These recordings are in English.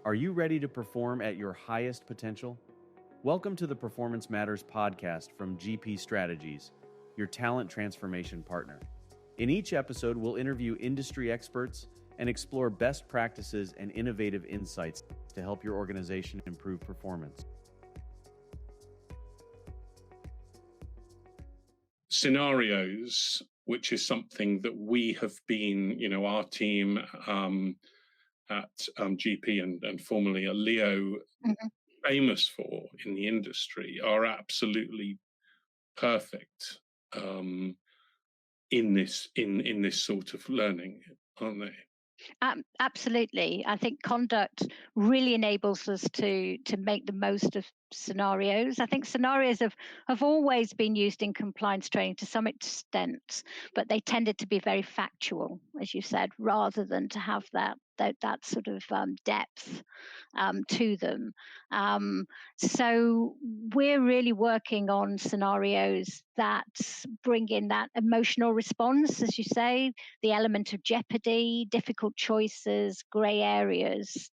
Are you ready to perform at your highest potential? Welcome to the Performance Matters podcast from GP Strategies, your talent transformation partner. In each episode, we'll interview industry experts and explore best practices and innovative insights to help your organization improve performance. Scenarios, which is something that we have been, our team at GP and formerly at Leo, famous for in the industry, are absolutely perfect in this sort of learning, aren't they? Absolutely. I think conduct really enables us to make the most of scenarios. I think scenarios have always been used in compliance training to some extent, but they tended to be very factual, as you said, rather than to have that sort of depth to them. So we're really working on scenarios that bring in that emotional response, as you say, the element of jeopardy, difficult choices, grey areas.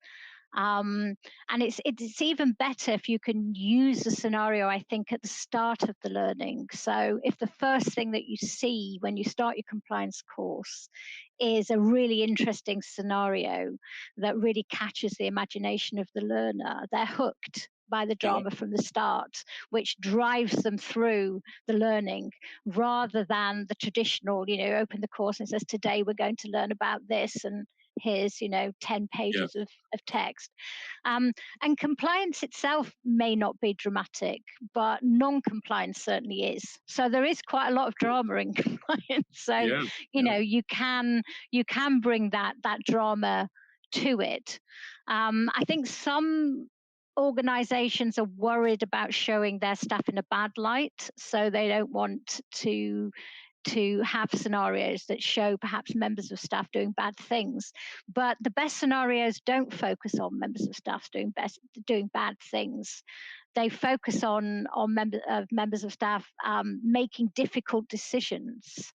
And it's even better if you can use the scenario, I think, at the start of the learning. So if the first thing that you see when you start your compliance course is a really interesting scenario that really catches the imagination of the learner, they're hooked by the drama from the start, which drives them through the learning rather than the traditional, open the course and says, today we're going to learn about this, and here's 10 pages of text. And compliance itself may not be dramatic, but non-compliance certainly is. So there is quite a lot of drama in compliance. So you can bring that drama to it. I think some organizations are worried about showing their staff in a bad light, so they don't want to have scenarios that show perhaps members of staff doing bad things. But the best scenarios don't focus on members of staff doing bad things. They focus on members of staff making difficult decisions.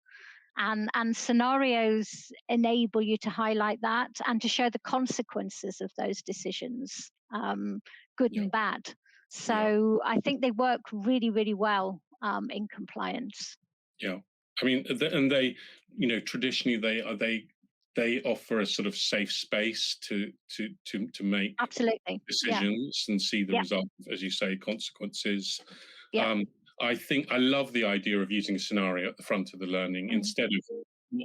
And scenarios enable you to highlight that and to show the consequences of those decisions, good and bad. So I think they work really, really well in compliance. Yeah, I mean, and they, traditionally they offer a sort of safe space to make absolutely decisions and see the result, as you say, consequences. Yeah. I think I love the idea of using a scenario at the front of the learning instead of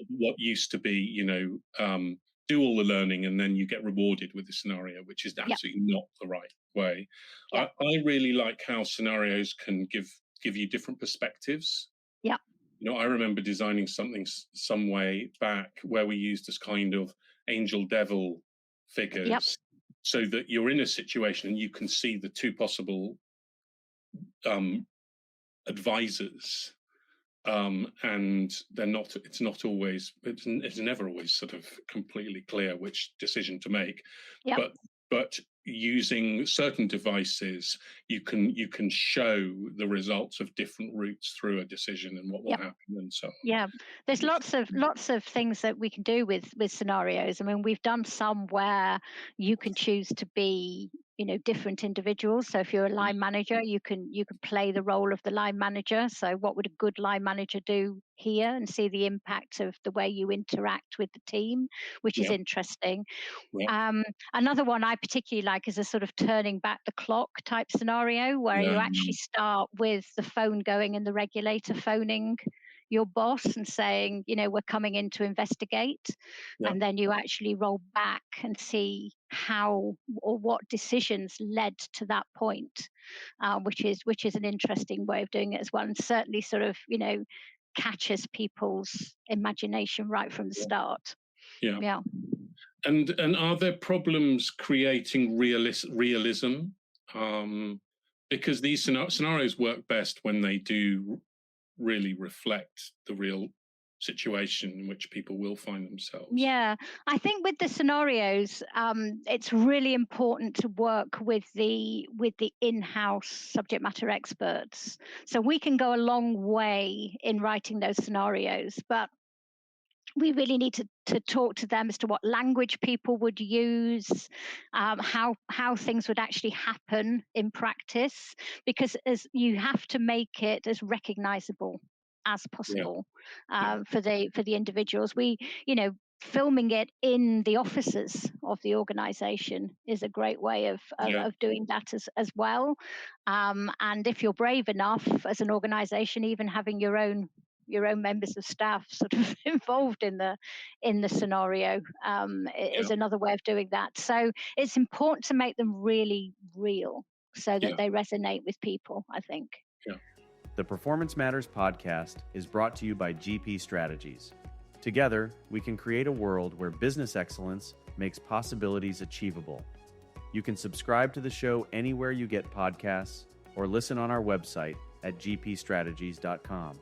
what used to be, do all the learning and then you get rewarded with the scenario, which is absolutely not the right way. I really like how scenarios can give you different perspectives. Yeah. I remember designing something some way back where we used this kind of angel devil figures so that you're in a situation and you can see the two possible advisors, and it's never always sort of completely clear which decision to make. But using certain devices, you can show the results of different routes through a decision and what will happen and so on. Yeah, there's lots of things that we can do with scenarios. I mean, we've done some where you can choose to be different individuals. So if you're a line manager, you can play the role of the line manager. So what would a good line manager do here, and see the impact of the way you interact with the team, which is interesting. Another one I particularly like is a sort of turning back the clock type scenario where you actually start with the phone going and the regulator phoning your boss and saying, we're coming in to investigate. And then you actually roll back and see how or what decisions led to that point, which is an interesting way of doing it as well. And certainly sort of, catches people's imagination right from the start. Yeah. And are there problems creating realism? Because these scenarios work best when they do really reflect the real situation in which people will find themselves. Yeah, I think with the scenarios, it's really important to work with the in-house subject matter experts. So we can go a long way in writing those scenarios, but we really need to talk to them as to what language people would use, how things would actually happen in practice, because as you have to make it as recognizable as possible for the individuals. Filming it in the offices of the organization is a great way of doing that as well. And if you're brave enough as an organization, even having your own members of staff sort of involved in the scenario is another way of doing that. So it's important to make them really real so that they resonate with people, I think. Yeah. The Performance Matters podcast is brought to you by GP Strategies. Together, we can create a world where business excellence makes possibilities achievable. You can subscribe to the show anywhere you get podcasts or listen on our website at gpstrategies.com.